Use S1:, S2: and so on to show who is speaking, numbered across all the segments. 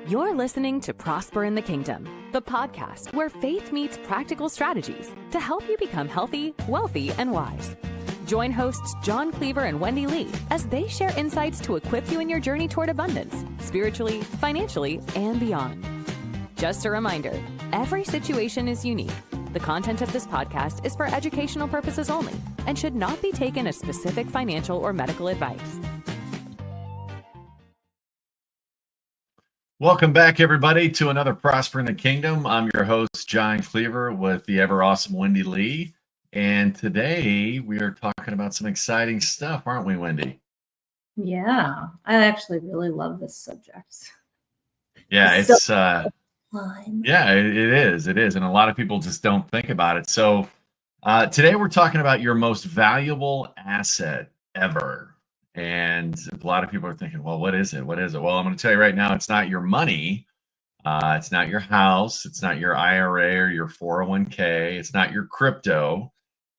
S1: You're listening to Prosper in the Kingdom, the podcast where faith meets practical strategies to help you become healthy, wealthy, and wise. Join hosts Jon Cleaver and Wendy Lee as they share insights to equip you in your journey toward abundance, spiritually, financially, and beyond. Just a reminder, every situation is unique. The content of this podcast is for educational purposes only and should not be taken as specific financial or medical advice.
S2: Welcome back, everybody, to another Prosper in the Kingdom. I'm your host, Jon Cleaver, with the ever awesome Wendy Lee. And today we are talking about some exciting stuff, aren't we, Wendy?
S3: Yeah, I actually really love this subject.
S2: Yeah, it is. It is. And a lot of people just don't think about it. So today we're talking about your most valuable asset ever. And a lot of people are thinking, well, what is it? What is it? Well, I'm going to tell you right now, it's not your money. It's not your house. It's not your IRA or your 401k. It's not your crypto.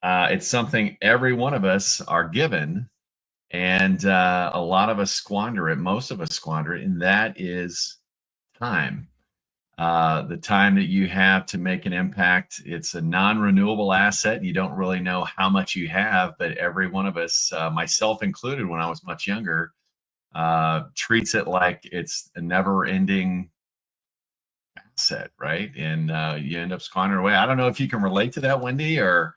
S2: It's something every one of us are given. And a lot of us squander it. Most of us squander it. And that is time. The time that you have to make an impact. It's a non-renewable asset. You don't really know how much you have, but every one of us, myself included, when I was much younger, treats it like it's a never-ending asset, right? And you end up squandering away. I don't know if you can relate to that, Wendy, or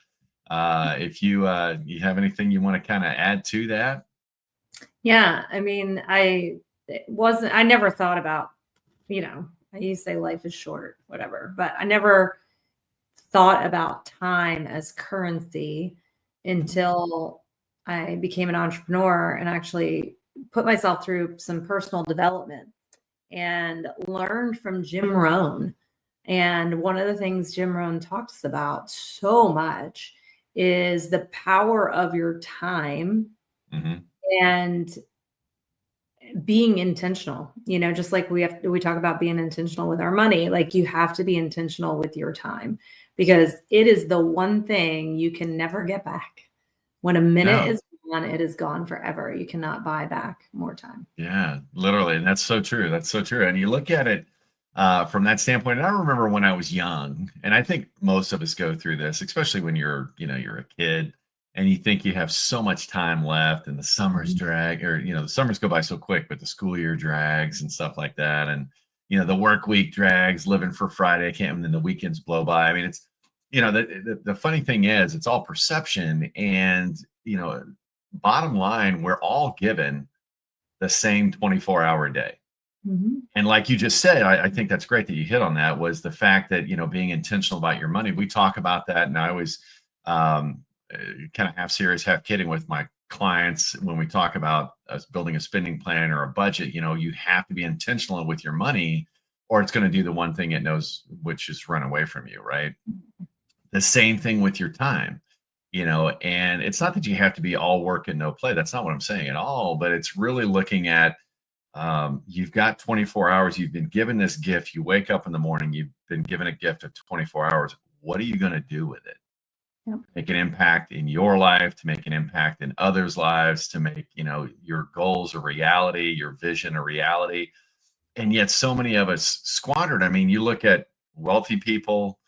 S2: if you have anything you want to kind of add to that.
S3: Yeah, I mean, I never thought about, I used to say life is short, whatever, but I never thought about time as currency until I became an entrepreneur and actually put myself through some personal development and learned from Jim Rohn. And one of the things Jim Rohn talks about so much is the power of your time and being intentional, just like we talk about being intentional with our money. Like, you have to be intentional with your time, because it is the one thing you can never get back. When a minute is gone, it is gone forever. You cannot buy back more time. Yeah,
S2: literally. And that's so true. That's so true. And you look at it from that standpoint. And I remember when I was young, and I think most of us go through this, especially when you're a kid, and you think you have so much time left, and the summers drag, or, the summers go by so quick, but the school year drags and stuff like that. And, the work week drags, living for Friday, and then the weekends blow by. I mean, it's, the funny thing is, it's all perception. And, bottom line, we're all given the same 24-hour day. And like you just said, I think that's great that you hit on that, was the fact that, being intentional about your money. We talk about that. And I always, kind of half serious, half kidding with my clients when we talk about us building a spending plan or a budget. You have to be intentional with your money, or it's going to do the one thing it knows, which is run away from you, right? The same thing with your time, and it's not that you have to be all work and no play. That's not what I'm saying at all, but it's really looking at, you've got 24 hours. You've been given this gift. You wake up in the morning, you've been given a gift of 24 hours. What are you going to do with it? Make an impact in your life, to make an impact in others' lives, to make, your goals a reality, your vision a reality. And yet so many of us squandered. I mean, you look at wealthy people,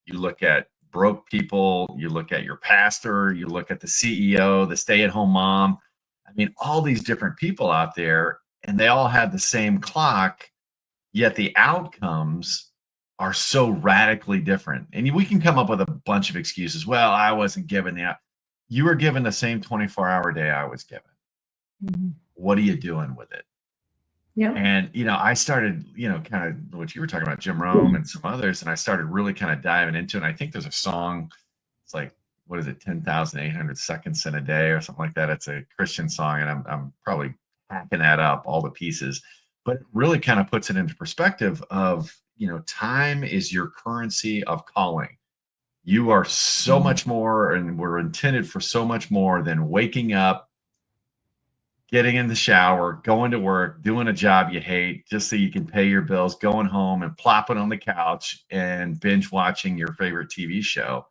S2: you look at broke people, you look at your pastor, you look at the CEO, the stay-at-home mom. I mean, all these different people out there, and they all have the same clock, yet the outcomes are so radically different. And we can come up with a bunch of excuses. Well, I wasn't given that. You were given the same 24-hour day I was given. What are you doing with it? Yeah. And, I started, kind of what you were talking about, Jim Rohn and some others, and I started really kind of diving into it. And I think there's a song, it's like, what is it, 10,800 seconds in a day or something like that. It's a Christian song, and I'm probably hacking that up, all the pieces. But it really kind of puts it into perspective of, time is your currency of calling. You are so much more, and we're intended for so much more than waking up, getting in the shower, going to work, doing a job you hate just so you can pay your bills, going home and plopping on the couch and binge watching your favorite TV show.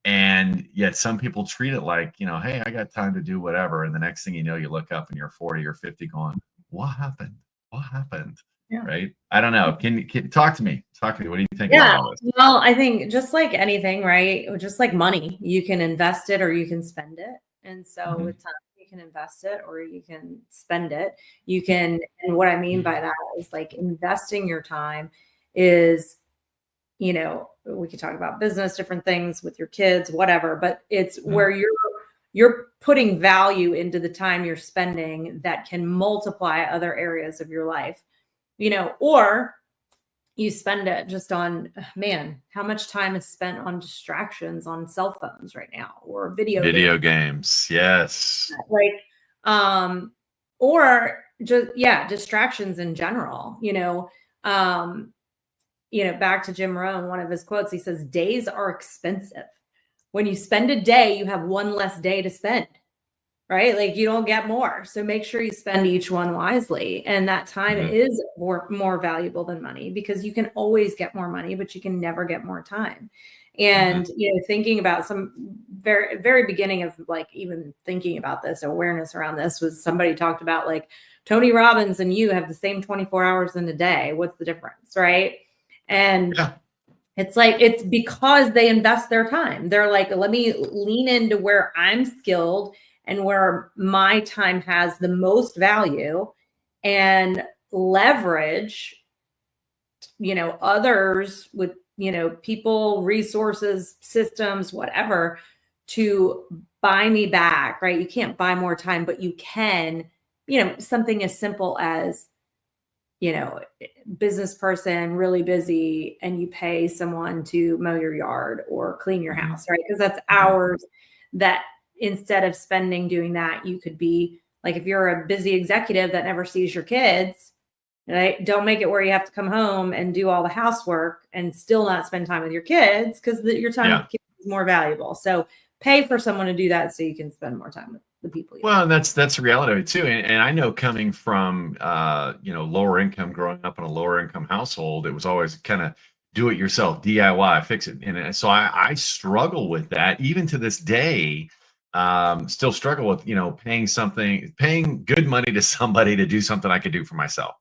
S2: And yet some people treat it like, hey, I got time to do whatever. And the next thing you know, you look up and you're 40 or 50 going, what happened? What happened?
S3: Yeah.
S2: right? I don't know. Can talk to me? Talk to me. What do you think
S3: Yeah.
S2: about all this?
S3: Well, I think just like anything, right? Just like money, you can invest it or you can spend it. And so with time, you can invest it or you can spend it. You can, and what I mean by that is like investing your time is, you know, we could talk about business, different things with your kids, whatever, but it's where you're putting value into the time you're spending that can multiply other areas of your life, you know, or you spend it just on, man, how much time is spent on distractions on cell phones right now or video
S2: Games. Yes.
S3: like um or just distractions in general, back to Jim Rohn, one of his quotes, he says days are expensive. When you spend a day, you have one less day to spend, right? Like you don't get more. So make sure you spend each one wisely. And that time is more valuable than money, because you can always get more money, but you can never get more time. And, thinking about some very, very beginning of like even thinking about this awareness around this was somebody talked about like Tony Robbins and you have the same 24 hours in a day. What's the difference? Right. And it's like, it's because they invest their time. They're like, let me lean into where I'm skilled and where my time has the most value, and leverage, others with, people, resources, systems, whatever, to buy me back, right? You can't buy more time, but you can, something as simple as, business person really busy and you pay someone to mow your yard or clean your house, right? Because that's hours that instead of spending doing that, you could be like, if you're a busy executive that never sees your kids, right? Don't make it where you have to come home and do all the housework and still not spend time with your kids, because your time with kids is more valuable. So pay for someone to do that so you can spend more time with the people.
S2: Well, and that's the reality of it too. And I know, coming from lower income, growing up in a lower income household, it was always kind of do it yourself, DIY, fix it. And so I struggle with that even to this day. Still struggle with paying good money to somebody to do something I could do for myself,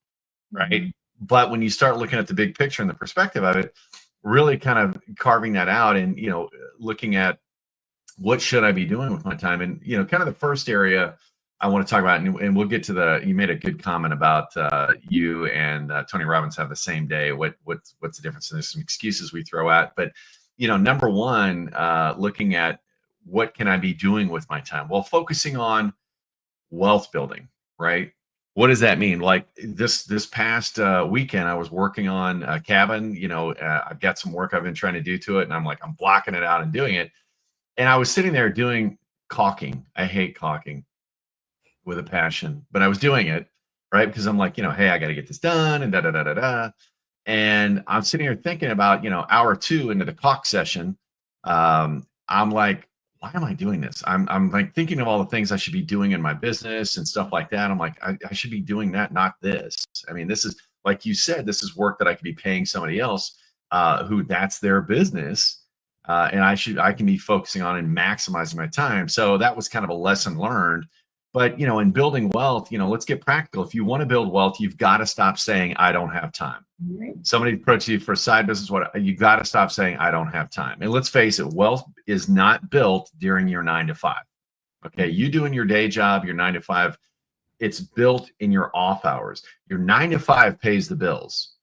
S2: right? But when you start looking at the big picture and the perspective of it, really kind of carving that out and looking at what should I be doing with my time? And, kind of the first area I want to talk about, and we'll get to you made a good comment about you and Tony Robbins have the same day. What's the difference? And there's some excuses we throw out, but, number one, looking at what can I be doing with my time? Well, focusing on wealth building, right? What does that mean? Like this past weekend, I was working on a cabin, I've got some work I've been trying to do to it, and I'm blocking it out and doing it. And I was sitting there doing caulking. I hate caulking with a passion, but I was doing it, right? Because I'm like, hey, I got to get this done and da da da da da. And I'm sitting here thinking about, hour two into the caulk session. I'm like, why am I doing this? I'm like thinking of all the things I should be doing in my business and stuff like that. I'm like, I should be doing that, not this. I mean, this is, like you said, this is work that I could be paying somebody else who that's their business. And I can be focusing on and maximizing my time. So that was kind of a lesson learned. But, in building wealth, let's get practical. If you want to build wealth, you've got to stop saying, I don't have time. Somebody approaches you for a side business, you got to stop saying, I don't have time. And let's face it, wealth is not built during your 9 to 5. Okay. You doing your day job, your 9 to 5, it's built in your off hours. Your 9 to 5 pays the bills.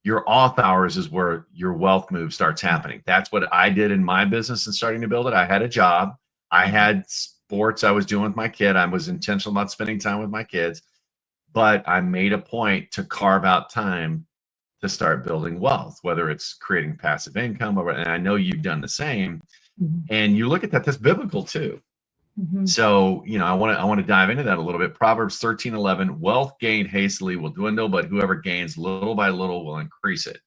S2: Your off hours is where your wealth move starts happening. That's what I did in my business and starting to build it. I had a job. I had sports I was doing with my kid. I was intentional about spending time with my kids, but I made a point to carve out time to start building wealth, whether it's creating passive income, and I know you've done the same. And you look at that, that's biblical too. So, I want to dive into that a little bit. Proverbs 13:11, wealth gained hastily will dwindle, but whoever gains little by little will increase it.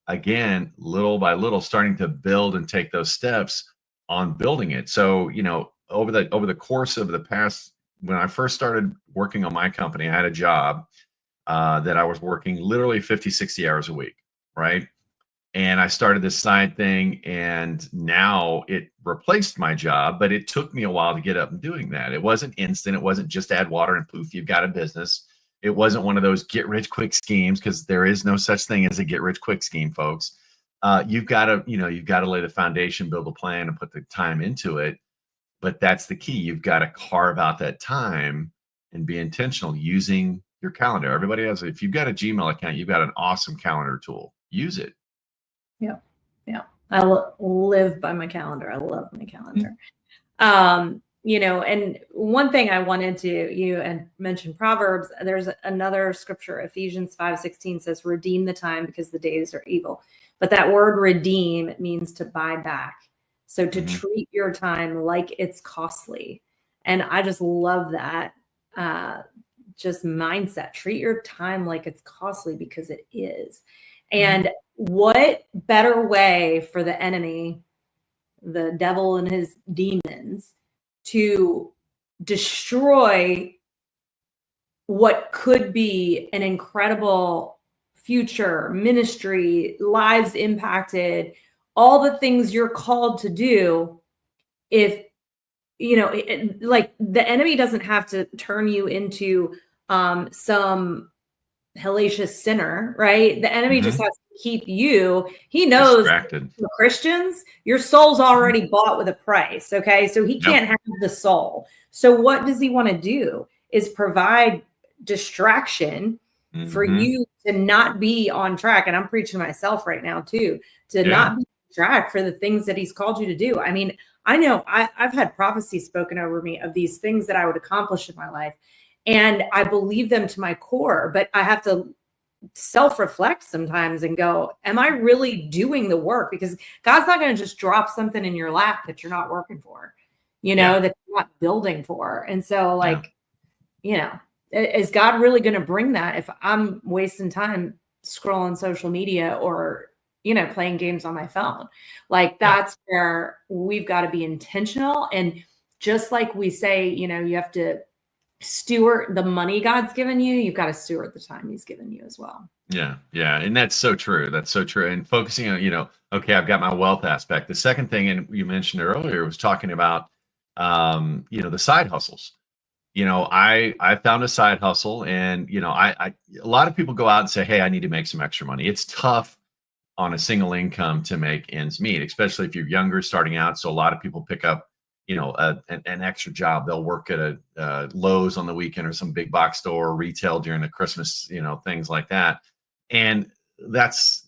S2: Again, little by little, starting to build and take those steps on building it. So, over the course of the past, when I first started working on my company, I had a job that I was working literally 50, 60 hours a week, right? And I started this side thing, and now it replaced my job, but it took me a while to get up and doing that. It wasn't instant. It wasn't just add water and poof, you've got a business. It wasn't one of those get rich quick schemes, because there is no such thing as a get rich quick scheme, folks. You've got to, you've got to lay the foundation, build a plan, and put the time into it. But that's the key. You've got to carve out that time and be intentional using your calendar. Everybody has, if you've got a Gmail account, you've got an awesome calendar tool. Use it.
S3: Yeah. Yeah. I live by my calendar. I love my calendar. And one thing I wanted to, you and mention Proverbs, there's another scripture, Ephesians 5:16 says, redeem the time because the days are evil. But that word redeem means to buy back. So to treat your time like it's costly. And I just love that just mindset. Treat your time like it's costly, because it is. And what better way for the enemy, the devil and his demons, to destroy what could be an incredible future, ministry, lives impacted, all the things you're called to do, if like the enemy doesn't have to turn you into some hellacious sinner, right? The enemy just has to keep you. He knows for Christians, your soul's already bought with a price. Okay. So he can't have the soul. So what does he want to do is provide distraction for you to not be on track. And I'm preaching to myself right now too, to not be on track for the things that he's called you to do. I mean, I know I've had prophecy spoken over me of these things that I would accomplish in my life. And I believe them to my core, but I have to self-reflect sometimes and go, am I really doing the work? Because God's not going to just drop something in your lap that you're not working for, that you're not building for. And so is God really going to bring that if I'm wasting time scrolling social media or, playing games on my phone? Like that's where we've got to be intentional. And just like we say, you have to steward the money God's given you, you've got to steward the time he's given you as well.
S2: Yeah. And that's so true. That's so true. And focusing on, okay, I've got my wealth aspect. The second thing, and you mentioned it earlier, was talking about, the side hustles. I found a side hustle, and, a lot of people go out and say, hey, I need to make some extra money. It's tough on a single income to make ends meet, especially if you're younger, starting out. So a lot of people pick up an extra job. They'll work at a Lowe's on the weekend, or some big box store, or retail during the Christmas, things like that. And that's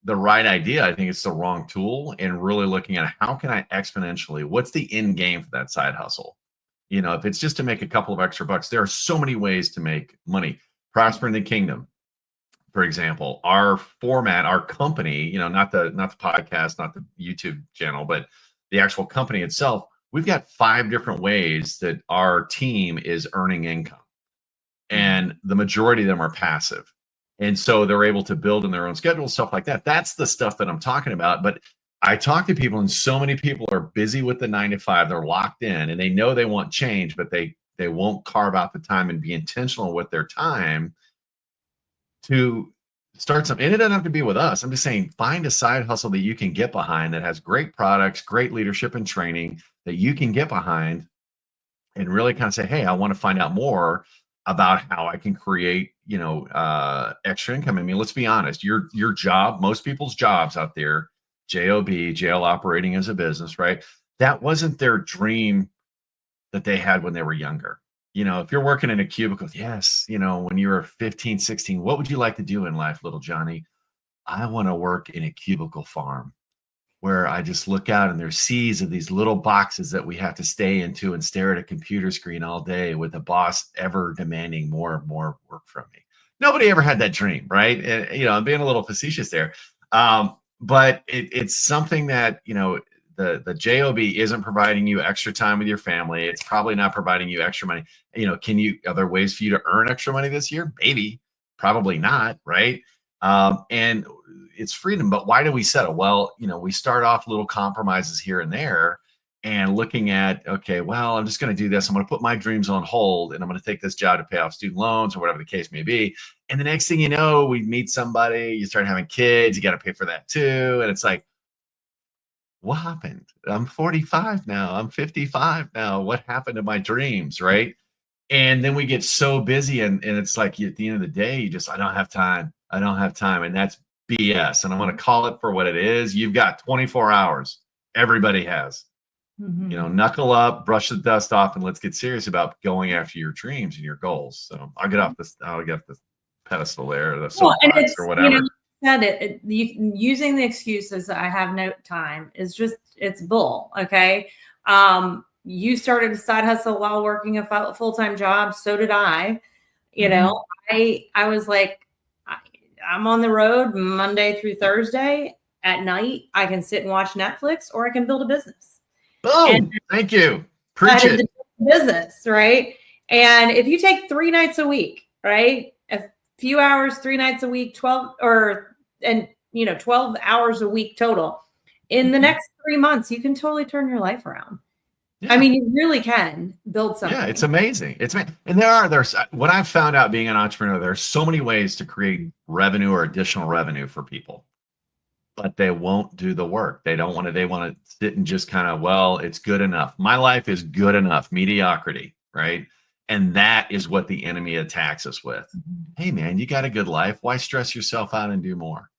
S2: the right idea. I think it's the wrong tool, and really looking at how can I exponentially, what's the end game for that side hustle? If it's just to make a couple of extra bucks, there are so many ways to make money. Prosper in the Kingdom, for example, our format, our company, not the podcast, not the YouTube channel, but the actual company itself, we've got 5 different ways that our team is earning income. And the majority of them are passive. And so they're able to build in their own schedule, stuff like that. That's the stuff that I'm talking about. But I talk to people, and so many people are busy with the 9 to 5. They're locked in, and they know they want change, but they won't carve out the time and be intentional with their time to start something. And it doesn't have to be with us. I'm just saying, find a side hustle that you can get behind, that has great products, great leadership and training that you can get behind, and really kind of say, hey, I want to find out more about how I can create, extra income. I mean, let's be honest, your job, most people's jobs out there, jail operating as a business, right? That wasn't their dream that they had when they were younger. If you're working in a cubicle, yes, when you were 15, 16, what would you like to do in life, little Johnny? I want to work in a cubicle farm where I just look out and there's seas of these little boxes that we have to stay into and stare at a computer screen all day, with the boss ever demanding more and more work from me. Nobody ever had that dream, right? And, I'm being a little facetious there. But it's something that, the job isn't providing you extra time with your family. It's probably not providing you extra money. Are there ways for you to earn extra money this year? Maybe, probably not. Right. And it's freedom, but why do we settle? Well, we start off little compromises here and there, and looking at, okay, well, I'm just going to do this. I'm going to put my dreams on hold, and I'm going to take this job to pay off student loans or whatever the case may be. And the next thing you know, we meet somebody, you start having kids, you got to pay for that too. And it's like, what happened? I'm 45 now. I'm 55 now. What happened to my dreams? Right. And then we get so busy, and it's like at the end of the day, I don't have time. I don't have time. And that's BS. And I'm going to call it for what it is. You've got 24 hours. Everybody has. Knuckle up, brush the dust off, and let's get serious about going after your dreams and your goals. So I'll get off this pedestal there, the soapbox or whatever.
S3: Using the excuses that I have no time is it's bull. Okay. You started a side hustle while working a full-time job. So did I. I was like, I'm on the road Monday through Thursday. At night, I can sit and watch Netflix, or I can build a business.
S2: Boom! Thank you. Preach it.
S3: Business, right? And if you take 3 nights a week, right, a few hours, 3 nights a week, 12 hours a week total. In the next 3 months, you can totally turn your life around. Yeah. I mean, you really can build something.
S2: Yeah, it's amazing. And there's what I've found out being an entrepreneur, there's so many ways to create revenue or additional revenue for people, but they won't do the work. They want to sit and just kind of, well, it's good enough. My life is good enough, mediocrity, right? And that is what the enemy attacks us with. Hey man, you got a good life. Why stress yourself out and do more?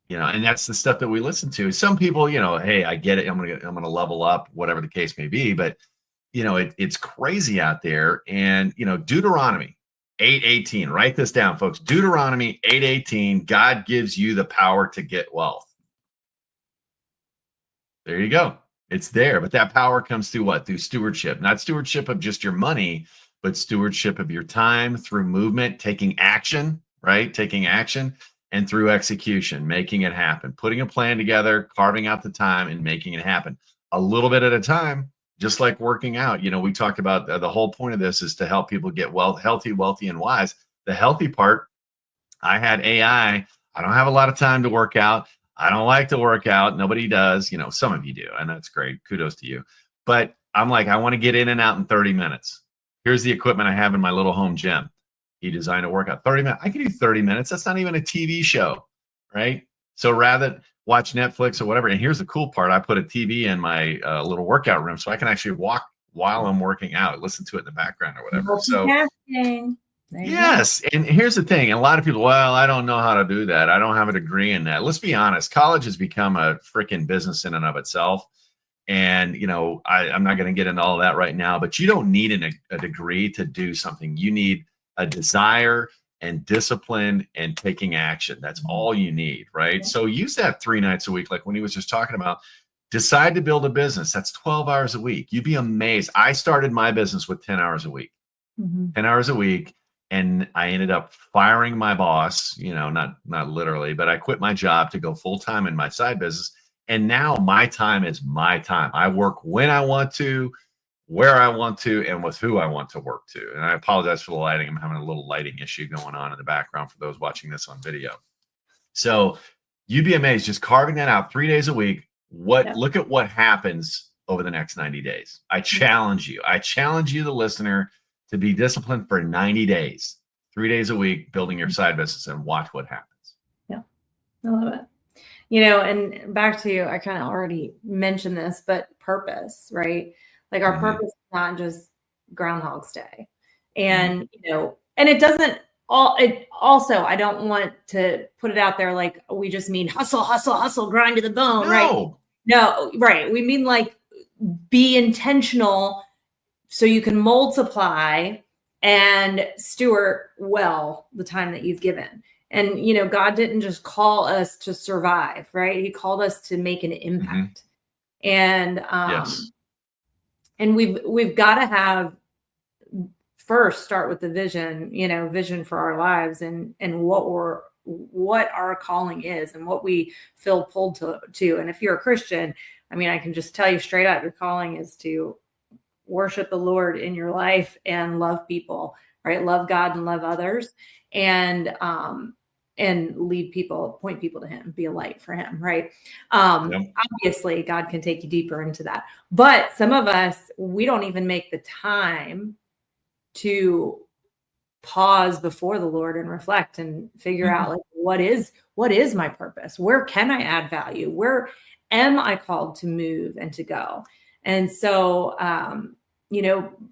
S2: And that's the stuff that we listen to. Some people, hey, I get it. I'm gonna level up, whatever the case may be. But it's crazy out there. And Deuteronomy 8:18. Write this down, folks. Deuteronomy 8:18. God gives you the power to get wealth. There you go. It's there. But that power comes through what? Through stewardship. Not stewardship of just your money, but stewardship of your time, through movement, taking action, right? Taking action. And through execution, making it happen, putting a plan together, carving out the time, and making it happen a little bit at a time, just like working out. We talked about the whole point of this is to help people get healthy, wealthy, and wise. The healthy part, I had AI. I don't have a lot of time to work out. I don't like to work out. Nobody does. Some of you do, and that's great. Kudos to you. But I'm like, I want to get in and out in 30 minutes. Here's the equipment I have in my little home gym. He designed a workout 30 minutes. I can do 30 minutes. That's not even a TV show, right? So rather than watch Netflix or whatever. And here's the cool part. I put a TV in my little workout room so I can actually walk while I'm working out, listen to it in the background or whatever. So yes. And here's the thing. A lot of people, well, I don't know how to do that. I don't have a degree in that. Let's be honest. College has become a freaking business in and of itself. And, I'm not going to get into all of that right now, but you don't need a degree to do something. You need a desire and discipline and taking action. That's all you need, right? So use that 3 nights a week, like when he was just talking about. Decide to build a business. That's 12 hours a week. You'd be amazed. I started my business with 10 hours a week. 10 hours a week. And I ended up firing my boss, not literally, but I quit my job to go full time in my side business. And now my time is my time. I work when I want to, where I want to, and with who I want to work to. And I apologize for the lighting. I'm having a little lighting issue going on in the background for those watching this on video. So you'd be amazed just carving that out 3 days a week. Look at what happens over the next 90 days. I challenge you, the listener, to be disciplined for 90 days, 3 days a week, building your side business, and watch what happens.
S3: Yeah. I love it. And back to, I kind of already mentioned this, but purpose, right? Like our purpose is not just Groundhog's Day. And, and it doesn't also, I don't want to put it out there like we just mean hustle, grind to the bone, right? No, right. We mean like be intentional so you can multiply and steward well the time that you've given. And, God didn't just call us to survive, right? He called us to make an impact. And, and we've got to have first start with the vision, vision for our lives and what our calling is and what we feel pulled to. And if you're a Christian, I can just tell you straight up, your calling is to worship the Lord in your life and love people, right? Love God and love others, and lead people, point people to him, be a light for him, right? Obviously God can take you deeper into that, but some of us, we don't even make the time to pause before the Lord and reflect and figure out like, what is my purpose? Where can I add value? Where am I called to move and to go? And so,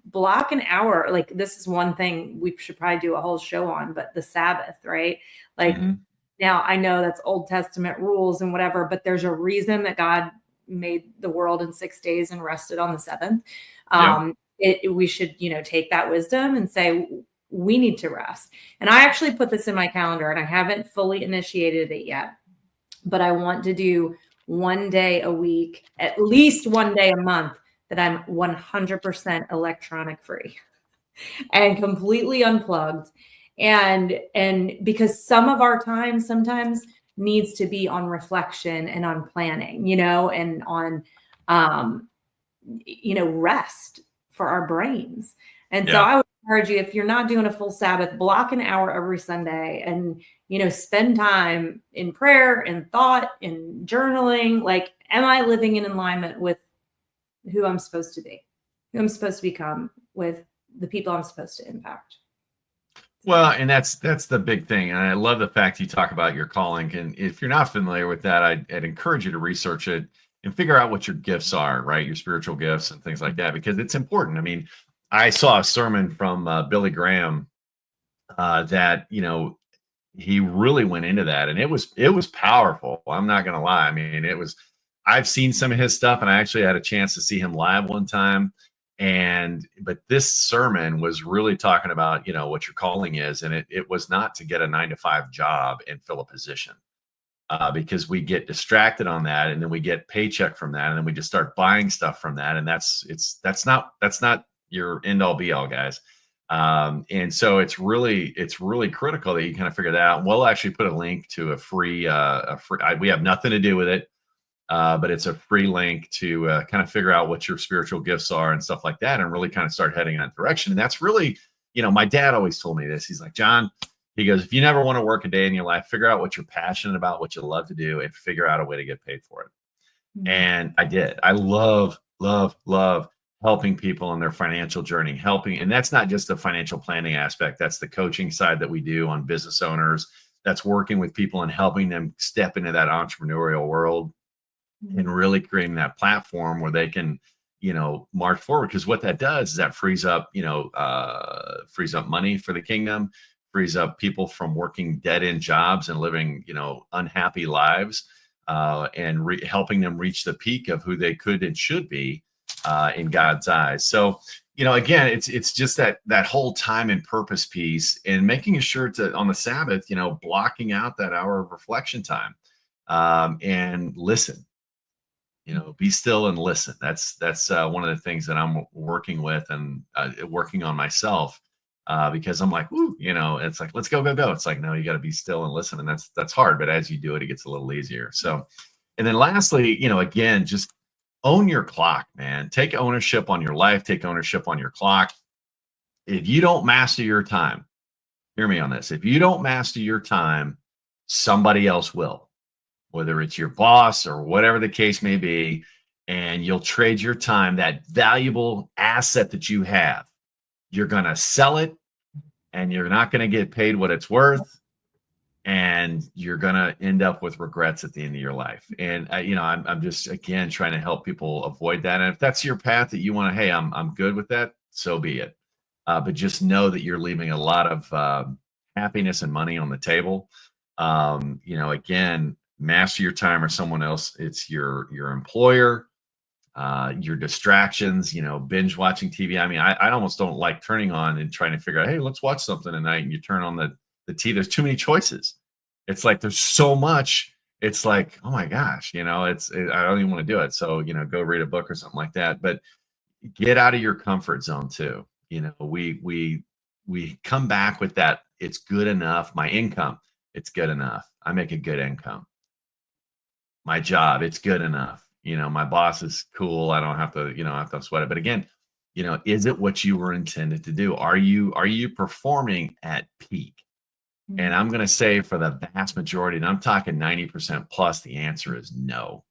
S3: block an hour. Like, this is one thing we should probably do a whole show on, but the Sabbath, right? Like, now I know that's Old Testament rules and whatever, but there's a reason that God made the world in 6 days and rested on the seventh. We should, take that wisdom and say, we need to rest. And I actually put this in my calendar, and I haven't fully initiated it yet, but I want to do one day a week, at least one day a month, that I'm 100% electronic free and completely unplugged. And because some of our time sometimes needs to be on reflection and on planning, and on, rest for our brains. And so I would encourage you, if you're not doing a full Sabbath, block an hour every Sunday and, spend time in prayer and thought and journaling. Like, am I living in alignment with who I'm supposed to be, who I'm supposed to become, with the people I'm supposed to impact?
S2: Well, and that's the big thing. And I love the fact you talk about your calling. And if you're not familiar with that, I'd encourage you to research it and figure out what your gifts are, right? Your spiritual gifts and things like that, because it's important. I mean, I saw a sermon from Billy Graham that, he really went into that, and it was powerful. I'm not going to lie. I mean, I've seen some of his stuff, and I actually had a chance to see him live one time. But this sermon was really talking about, what your calling is. And it was not to get a 9-to-5 job and fill a position, because we get distracted on that, and then we get paycheck from that, and then we just start buying stuff from that. And that's not your end all be all, guys. And so it's really critical that you kind of figure that out. We'll actually put a link to a free, we have nothing to do with it. But it's a free link to kind of figure out what your spiritual gifts are and stuff like that, and really kind of start heading in that direction. And that's really, my dad always told me this. He's like, John, he goes, if you never want to work a day in your life, figure out what you're passionate about, what you love to do, and figure out a way to get paid for it. And I did. I love helping people on their financial journey, and that's not just the financial planning aspect. That's the coaching side that we do on business owners. That's working with people and helping them step into that entrepreneurial world, and really creating that platform where they can, march forward. Because what that does is that frees up money for the kingdom, frees up people from working dead end jobs and living, unhappy lives, and helping them reach the peak of who they could and should be in God's eyes. So, again, it's just that whole time and purpose piece, and making sure to, on the Sabbath, blocking out that hour of reflection time, and listen. Be still and listen. That's one of the things that I'm working with and working on myself, because I'm like, ooh, it's like, let's go. It's like, no, you got to be still and listen. And that's hard. But as you do it, it gets a little easier. So, and then lastly, again, just own your clock, man. Take ownership on your life. Take ownership on your clock. If you don't master your time, hear me on this. If you don't master your time, somebody else will. Whether it's your boss or whatever the case may be, and you'll trade your time, that valuable asset that you have. You're going to sell it, and you're not going to get paid what it's worth, and you're going to end up with regrets at the end of your life. And I'm just, again, trying to help people avoid that. And if that's your path that you want to, hey, I'm good with that, so be it. But just know that you're leaving a lot of happiness and money on the table. Again, master your time or someone else. It's your employer, your distractions, binge watching TV. I mean, I almost don't like turning on and trying to figure out, hey, let's watch something tonight. And you turn on the TV. There's too many choices. It's like, there's so much. It's like, oh my gosh, I don't even want to do it. So, go read a book or something like that. But get out of your comfort zone too. We come back with that. It's good enough. My income, it's good enough. I make a good income. My job, it's good enough. My boss is cool. I don't have to, sweat it. But again, is it what you were intended to do? Are you performing at peak? And I'm going to say, for the vast majority, and I'm talking 90% plus, the answer is no.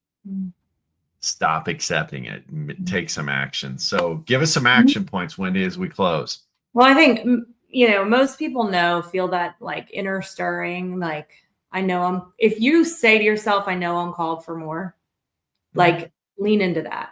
S2: Stop accepting it. Take some action. So give us some action points, Wendy, as we close.
S3: Well, I think, most people feel that like inner stirring, like, I know if you say to yourself, I know I'm called for more, like, lean into that.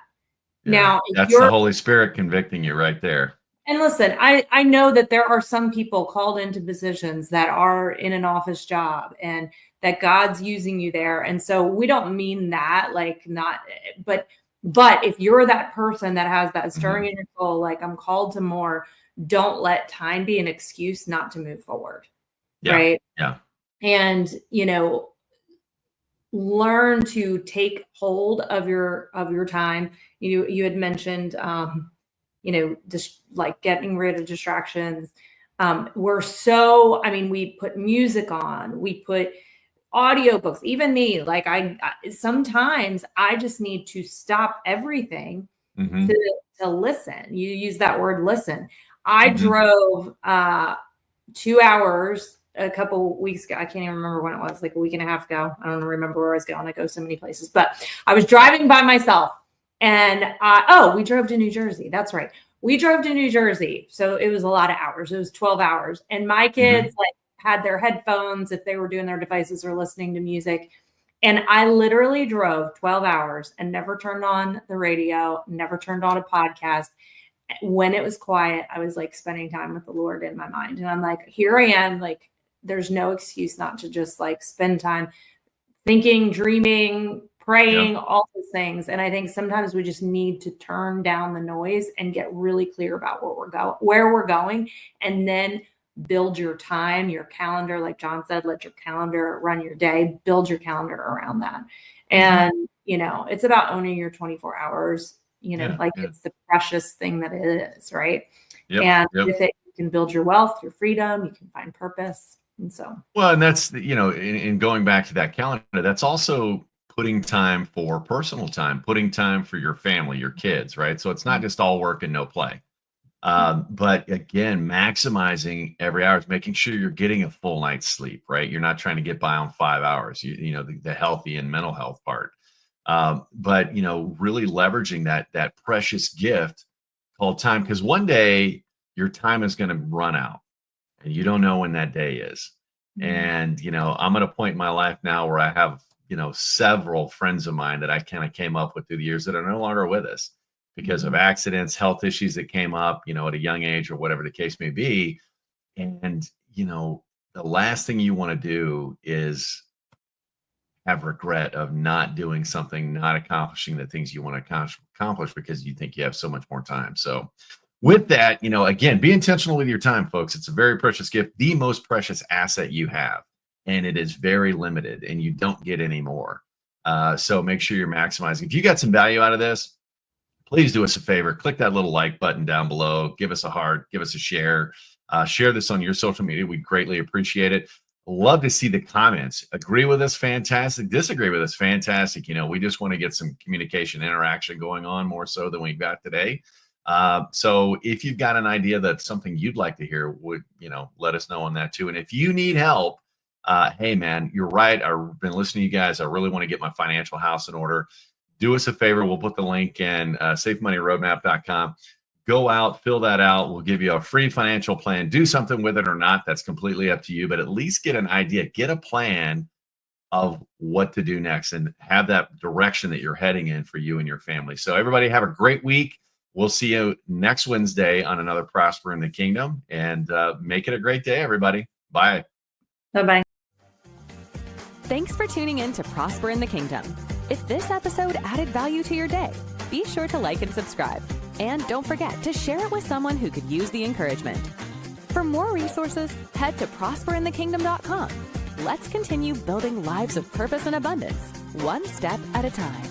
S2: Yeah.
S3: Now, if
S2: That's
S3: you're,
S2: the Holy Spirit convicting you right there.
S3: and listen, I know that there are some people called into positions that are in an office job and that God's using you there. And so we don't mean that like not, but if you're that person that has that stirring in your soul, like I'm called to more, don't let time be an excuse not to move forward.
S2: Yeah.
S3: Right.
S2: Yeah.
S3: And, learn to take hold of your time. You had mentioned, just like getting rid of distractions. We put music on, we put audiobooks, even me, like I sometimes I just need to stop everything to listen. You use that word, listen. I drove 2 hours a couple weeks ago. I can't even remember when it was, like a week and a half ago. I don't remember where I was going. I go so many places, but I was driving by myself and we drove to New Jersey. That's right. We drove to New Jersey. So it was a lot of hours. It was 12 hours. And my kids like had their headphones if they were doing their devices or listening to music. And I literally drove 12 hours and never turned on the radio, never turned on a podcast. When it was quiet, I was like spending time with the Lord in my mind. And I'm like, here I am. Like, there's no excuse not to just like spend time thinking, dreaming, praying, all those things. And I think sometimes we just need to turn down the noise and get really clear about where we're going, and then build your time, your calendar. Like Jon said, let your calendar run your day, build your calendar around that. And, it's about owning your 24 hours, it's the precious thing that it is. Right. With it, you can build your wealth, your freedom, you can find purpose. And so,
S2: well, and that's, in going back to that calendar, that's also putting time for personal time, putting time for your family, your kids, right? So it's not just all work and no play. But again, maximizing every hour is making sure you're getting a full night's sleep, right? You're not trying to get by on 5 hours, the healthy and mental health part. But, really leveraging that precious gift called time, because one day your time is going to run out and you don't know when that day is. And, I'm at a point in my life now where I have, several friends of mine that I kind of came up with through the years that are no longer with us because of accidents, health issues that came up, at a young age or whatever the case may be. And, the last thing you want to do is have regret of not doing something, not accomplishing the things you want to accomplish because you think you have so much more time. So with that, again, be intentional with your time, folks. It's a very precious gift, the most precious asset you have, and it is very limited and you don't get any more. So make sure you're maximizing. If you got some value out of this, please do us a favor, click that little like button down below, give us a heart, give us a share, share this on your social media. We'd greatly appreciate it. Love to see the comments. Agree with us, fantastic. Disagree with us, fantastic. We just want to get some communication, interaction going on more so than we've got today. So if you've got an idea that's something you'd like to hear, let us know on that too. And if you need help, hey man, you're right. I've been listening to you guys. I really want to get my financial house in order. Do us a favor. We'll put the link in safemoneyroadmap.com. Go out, fill that out. We'll give you a free financial plan. Do something with it or not. That's completely up to you, but at least get an idea, get a plan of what to do next and have that direction that you're heading in for you and your family. So everybody have a great week. We'll see you next Wednesday on another Prosper in the Kingdom, and make it a great day, everybody. Bye.
S3: Bye-bye.
S1: Thanks for tuning in to Prosper in the Kingdom. If this episode added value to your day, be sure to like and subscribe. And don't forget to share it with someone who could use the encouragement. For more resources, head to prosperinthekingdom.com. Let's continue building lives of purpose and abundance, one step at a time.